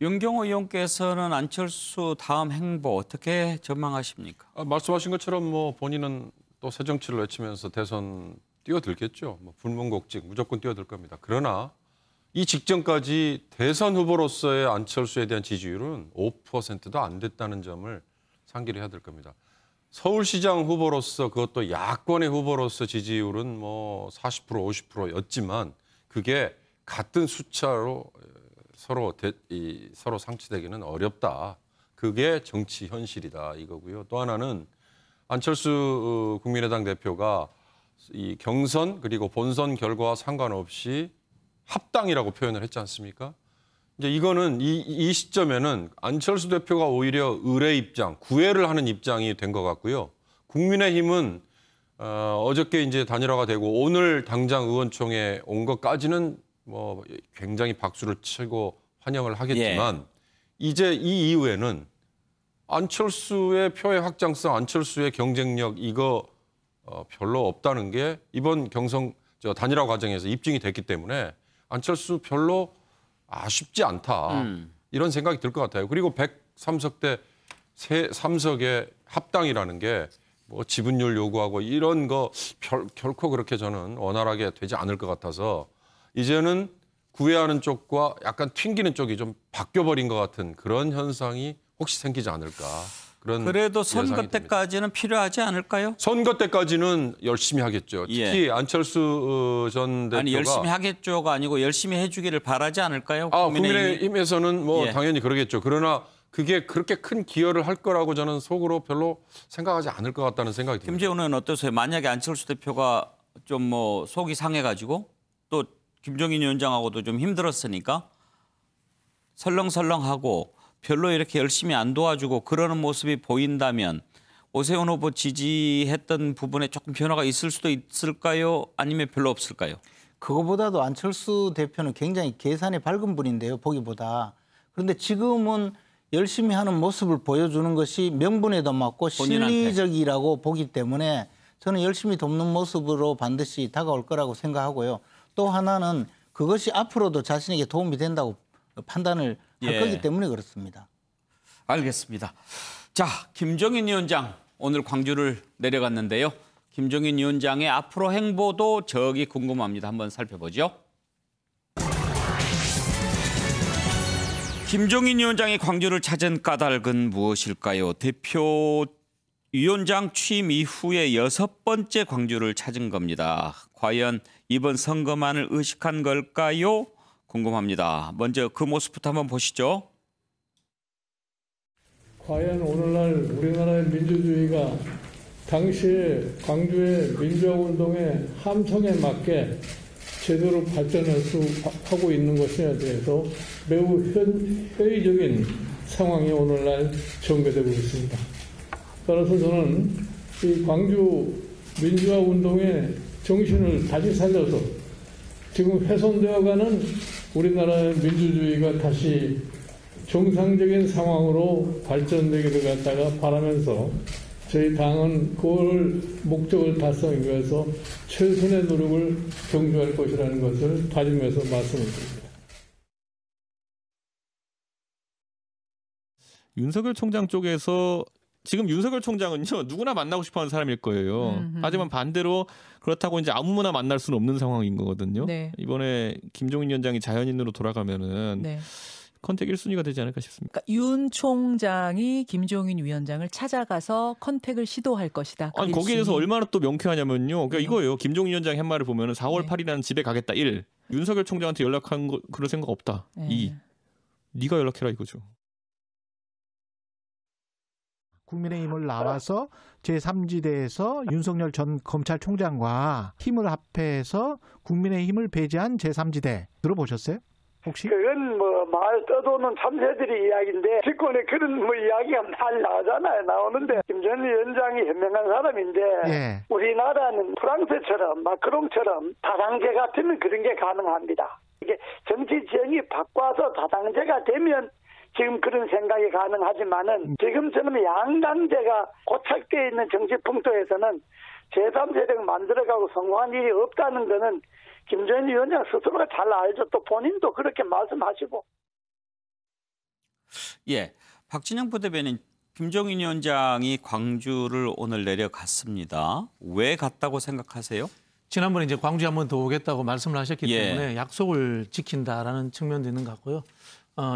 윤경호 의원께서는 안철수 다음 행보 어떻게 전망하십니까? 말씀하신 것처럼 뭐 본인은 또 새 정치를 외치면서 대선 뛰어들겠죠. 뭐 불문곡직 무조건 뛰어들 겁니다. 그러나 이 직전까지 대선 후보로서의 안철수에 대한 지지율은 5%도 안 됐다는 점을 상기를 해야 될 겁니다. 서울시장 후보로서 그것도 야권의 후보로서 지지율은 뭐 40% 50%였지만 그게 같은 숫자로 서로 상치되기는 어렵다. 그게 정치 현실이다 이거고요. 또 하나는 안철수 국민의당 대표가 이 경선 그리고 본선 결과와 상관없이 합당이라고 표현을 했지 않습니까? 이제 이거는 이 시점에는 안철수 대표가 오히려 의뢰 입장, 구애를 하는 입장이 된 것 같고요. 국민의힘은 어저께 이제 단일화가 되고 오늘 당장 의원총회 온 것까지는 뭐 굉장히 박수를 치고 환영을 하겠지만 이제 이 이후에는 안철수의 표의 확장성, 안철수의 경쟁력 이거 별로 없다는 게 이번 단일화 과정에서 입증이 됐기 때문에 안철수 별로 아쉽지 않다. 이런 생각이 들 것 같아요. 그리고 103석 대 3석의 합당이라는 게 뭐 지분율 요구하고 이런 거 결코 그렇게 저는 원활하게 되지 않을 것 같아서 이제는 구애하는 쪽과 약간 튕기는 쪽이 좀 바뀌어버린 것 같은 그런 현상이 혹시 생기지 않을까. 그래도 선거 때까지는 필요하지 않을까요? 선거 때까지는 열심히 하겠죠. 특히 안철수 전 대표가. 아니 열심히 하겠죠가 아니고 열심히 해주기를 바라지 않을까요? 국민의힘에서는 뭐 당연히 그러겠죠. 그러나 그게 그렇게 큰 기여를 할 거라고 저는 속으로 별로 생각하지 않을 것 같다는 생각이 듭니다. 김재훈 의원은 어떠세요? 만약에 안철수 대표가 좀 뭐 속이 상해가지고 또 김종인 위원장하고도 좀 힘들었으니까 설렁설렁하고 별로 이렇게 열심히 안 도와주고 그러는 모습이 보인다면 오세훈 후보 지지했던 부분에 조금 변화가 있을 수도 있을까요? 아니면 별로 없을까요? 그거보다도 안철수 대표는 굉장히 계산이 밝은 분인데요. 보기보다. 그런데 지금은 열심히 하는 모습을 보여주는 것이 명분에도 맞고 실리적이라고 보기 때문에 저는 열심히 돕는 모습으로 반드시 다가올 거라고 생각하고요. 또 하나는 그것이 앞으로도 자신에게 도움이 된다고 판단을 할 거기 때문에 그렇습니다. 알겠습니다. 자, 김종인 위원장 오늘 광주를 내려갔는데요. 김종인 위원장의 앞으로 행보도 저기 궁금합니다. 한번 살펴보죠. 김종인 위원장이 광주를 찾은 까닭은 무엇일까요? 대표 위원장 취임 이후에 6번째 광주를 찾은 겁니다. 과연 이번 선거만을 의식한 걸까요? 궁금합니다. 먼저 그 모습부터 한번 보시죠. 과연 오늘날 우리나라의 민주주의가 당시에 광주의 민주화운동의 함성에 맞게 제대로 발전할 수 하고 있는 것에 대해서 매우 회의적인 상황이 오늘날 전개되고 있습니다. 따라서 저는 이 광주 민주화운동의 정신을 다시 살려서 지금 훼손되어가는 우리나라의 민주주의가 다시 정상적인 상황으로 발전되기를 갖다가 바라면서 저희 당은 그걸 목적을 달성하기 위해서 최선의 노력을 경주할 것이라는 것을 다짐해서 말씀을 드립니다. 윤석열 총장 쪽에서 지금 윤석열 총장은요 누구나 만나고 싶어하는 사람일 거예요. 하지만 반대로 그렇다고 이제 아무나 만날 수는 없는 상황인 거거든요. 네. 이번에 김종인 위원장이 자연인으로 돌아가면은 컨택 1순위가 되지 않을까 싶습니다. 그러니까 윤 총장이 김종인 위원장을 찾아가서 컨택을 시도할 것이다. 아니 거기에 대해서 얼마나 또 명쾌하냐면요. 그러니까 이거예요. 김종인 위원장이 한 말을 보면은 4월 8일에는 집에 가겠다. 1. 윤석열 총장한테 연락한 거 그럴 생각 없다. 2. 네가 연락해라 이거죠. 국민의힘을 나와서 제3지대에서 윤석열 전 검찰총장과 힘을 합해서 국민의힘을 배제한 제3지대 들어보셨어요? 혹시? 그건 뭐 말 떠도는 참새들이 이야기인데 정권에 그런 뭐 이야기가 많이 나오잖아요. 나오는데 김정은 위원장이 현명한 사람인데 예. 우리나라는 프랑스처럼 마크롱처럼 다당제 같으면 그런 게 가능합니다. 이게 정치 지형이 바꿔서 다당제가 되면 지금 그런 생각이 가능하지만은 지금처럼 양당제가 고착되어 있는 정치 풍토에서는 제3세력 만들어가고 성공한 일이 없다는 거는 김정은 위원장 스스로가 잘 알죠. 또 본인도 그렇게 말씀하시고. 예, 박진영 부대변인, 김종인 위원장이 광주를 오늘 내려갔습니다. 왜 갔다고 생각하세요? 지난번에 이제 광주에 한 번 더 오겠다고 말씀을 하셨기 예. 때문에 약속을 지킨다라는 측면도 있는 것 같고요.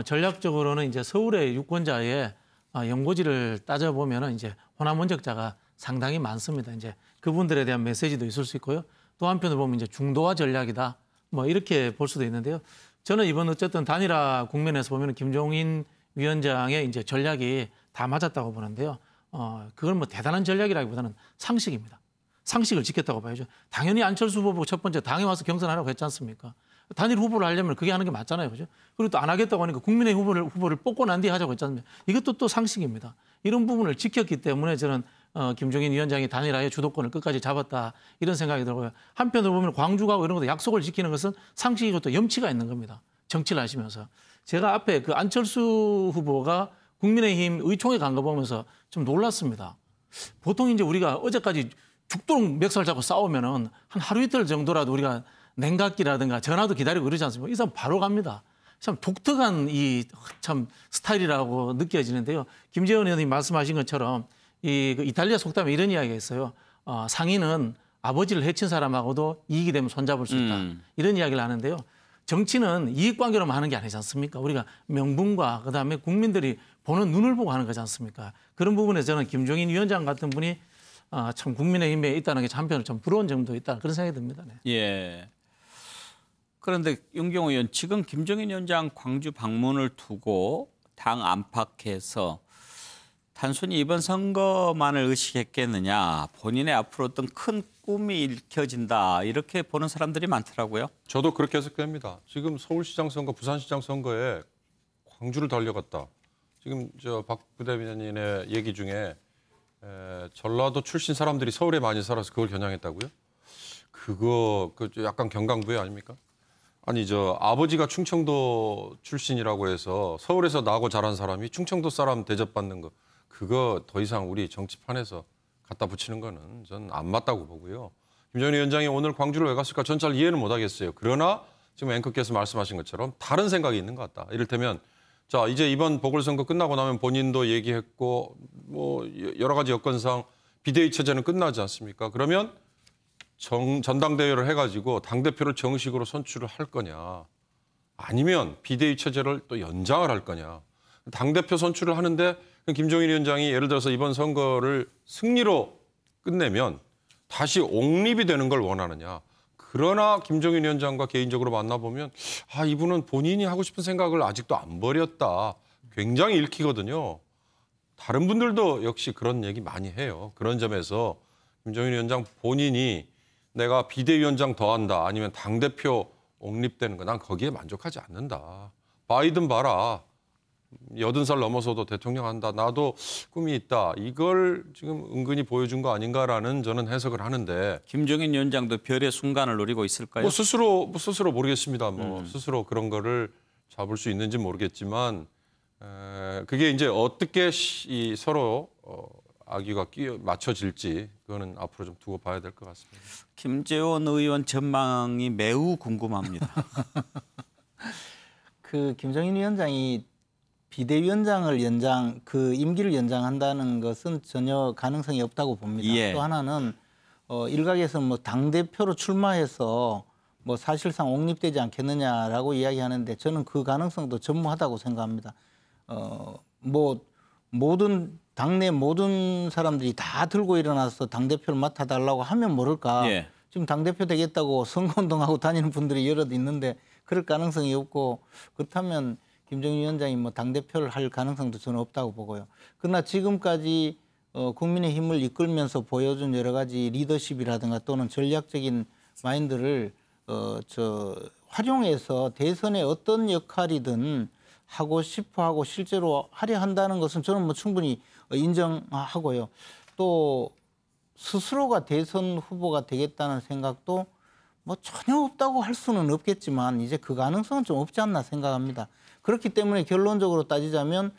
전략적으로는 이제 서울의 유권자의 연고지를 따져보면 이제 호남 원적자가 상당히 많습니다. 이제 그분들에 대한 메시지도 있을 수 있고요. 또 한편으로 보면 이제 중도화 전략이다. 뭐 이렇게 볼 수도 있는데요. 저는 이번 어쨌든 단일화 국면에서 보면 김종인 위원장의 이제 전략이 다 맞았다고 보는데요. 그건 뭐 대단한 전략이라기보다는 상식입니다. 상식을 지켰다고 봐야죠. 당연히 안철수 후보 첫 번째 당에 와서 경선하라고 했지 않습니까? 단일 후보를 하려면 그게 하는 게 맞잖아요. 그죠? 그리고 또 안 하겠다고 하니까 국민의 후보를 뽑고 난 뒤에 하자고 했지 않습니까? 이것도 또 상식입니다. 이런 부분을 지켰기 때문에 저는 김종인 위원장이 단일화의 주도권을 끝까지 잡았다 이런 생각이 들고요. 한편으로 보면 광주가 이런 것도 약속을 지키는 것은 상식이고 또 염치가 있는 겁니다. 정치를 하시면서. 제가 앞에 그 안철수 후보가 국민의힘 의총에 간 거 보면서 좀 놀랐습니다. 보통 이제 우리가 어제까지 죽도록 멱살 잡고 싸우면은 한 하루 이틀 정도라도 우리가 냉각기라든가 전화도 기다리고 그러지 않습니까? 이 사람 바로 갑니다. 참 독특한 이 참 스타일이라고 느껴지는데요. 김재원 의원님 말씀하신 것처럼 이 그 이탈리아 속담에 이런 이야기가 있어요. 상인은 아버지를 해친 사람하고도 이익이 되면 손잡을 수 있다. 이런 이야기를 하는데요. 정치는 이익관계로만 하는 게 아니지 않습니까? 우리가 명분과 그다음에 국민들이 보는 눈을 보고 하는 거지 않습니까? 그런 부분에 저는 김종인 위원장 같은 분이 참 국민의힘에 있다는 게 한편으로 좀 부러운 점도 있다. 그런 생각이 듭니다. 네. 예. 그런데 윤경호 의원, 지금 김종인 위원장 광주 방문을 두고 당 안팎에서 단순히 이번 선거만을 의식했겠느냐, 본인의 앞으로 어떤 큰 꿈이 읽혀진다, 이렇게 보는 사람들이 많더라고요. 저도 그렇게 해석됩니다. 지금 서울시장 선거, 부산시장 선거에 광주를 달려갔다. 지금 저 박 부대변인의 얘기 중에 전라도 출신 사람들이 서울에 많이 살아서 그걸 겨냥했다고요? 그거 약간 경강부회 아닙니까? 아니 저 아버지가 충청도 출신이라고 해서 서울에서 나고 자란 사람이 충청도 사람 대접받는 거, 그거 더 이상 우리 정치판에서 갖다 붙이는 거는 전 안 맞다고 보고요. 김정인 위원장이 오늘 광주를 왜 갔을까? 전 잘 이해는 못 하겠어요. 그러나 지금 앵커께서 말씀하신 것처럼 다른 생각이 있는 것 같다. 이를테면 자, 이제 이번 보궐선거 끝나고 나면 본인도 얘기했고 뭐 여러 가지 여건상 비대위 체제는 끝나지 않습니까? 그러면 전당대회를 해가지고 당대표를 정식으로 선출을 할 거냐, 아니면 비대위 체제를 또 연장을 할 거냐. 당대표 선출을 하는데 김종인 위원장이 예를 들어서 이번 선거를 승리로 끝내면 다시 옹립이 되는 걸 원하느냐. 그러나 김종인 위원장과 개인적으로 만나보면 이분은 본인이 하고 싶은 생각을 아직도 안 버렸다. 굉장히 읽히거든요. 다른 분들도 역시 그런 얘기 많이 해요. 그런 점에서 김종인 위원장 본인이 내가 비대위원장 더한다, 아니면 당대표 옹립되는 거, 난 거기에 만족하지 않는다. 바이든 봐라. 80살 넘어서도 대통령 한다. 나도 꿈이 있다. 이걸 지금 은근히 보여준 거 아닌가라는 저는 해석을 하는데. 김종인 위원장도 별의 순간을 노리고 있을까요? 뭐 스스로 모르겠습니다. 스스로 그런 거를 잡을 수 있는지 모르겠지만 그게 이제 어떻게 서로 악의가 맞춰질지 그거는 앞으로 좀 두고 봐야 될 것 같습니다. 김재원 의원 전망이 매우 궁금합니다. 그 김종인 위원장이 비대위원장을 임기를 연장한다는 것은 전혀 가능성이 없다고 봅니다. 예. 또 하나는 일각에서 뭐 당대표로 출마해서 뭐 사실상 옹립되지 않겠느냐라고 이야기하는데 저는 그 가능성도 전무하다고 생각합니다. 뭐 당내 모든 사람들이 다 들고 일어나서 당대표를 맡아달라고 하면 모를까. 예. 지금 당대표 되겠다고 선거운동하고 다니는 분들이 여럿 있는데 그럴 가능성이 없고, 그렇다면 김종인 위원장이 뭐 당대표를 할 가능성도 저는 없다고 보고요. 그러나 지금까지 국민의힘을 이끌면서 보여준 여러 가지 리더십이라든가 또는 전략적인 마인드를 활용해서 대선에 어떤 역할이든 하고 싶어 하고 실제로 하려 한다는 것은 저는 뭐 충분히 인정하고요. 또 스스로가 대선 후보가 되겠다는 생각도 뭐 전혀 없다고 할 수는 없겠지만 이제 그 가능성은 좀 없지 않나 생각합니다. 그렇기 때문에 결론적으로 따지자면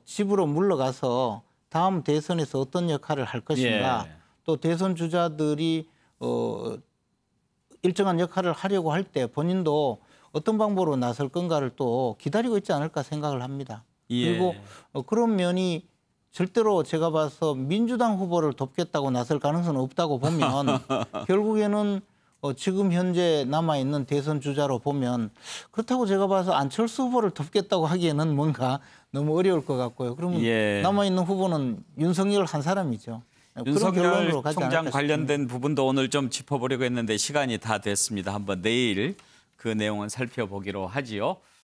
집으로 물러가서 다음 대선에서 어떤 역할을 할 것인가 또 대선 주자들이 일정한 역할을 하려고 할 때 본인도 어떤 방법으로 나설 건가를 또 기다리고 있지 않을까 생각을 합니다. 그리고 그런 면이 절대로 제가 봐서 민주당 후보를 돕겠다고 나설 가능성은 없다고 보면 결국에는 지금 현재 남아있는 대선 주자로 보면 그렇다고 제가 봐서 안철수 후보를 돕겠다고 하기에는 뭔가 너무 어려울 것 같고요. 그러면 남아있는 후보는 윤석열 한 사람이죠. 윤석열 총장 관련된 부분도 오늘 좀 짚어보려고 했는데 시간이 다 됐습니다. 한번 내일 그 내용은 살펴보기로 하지요.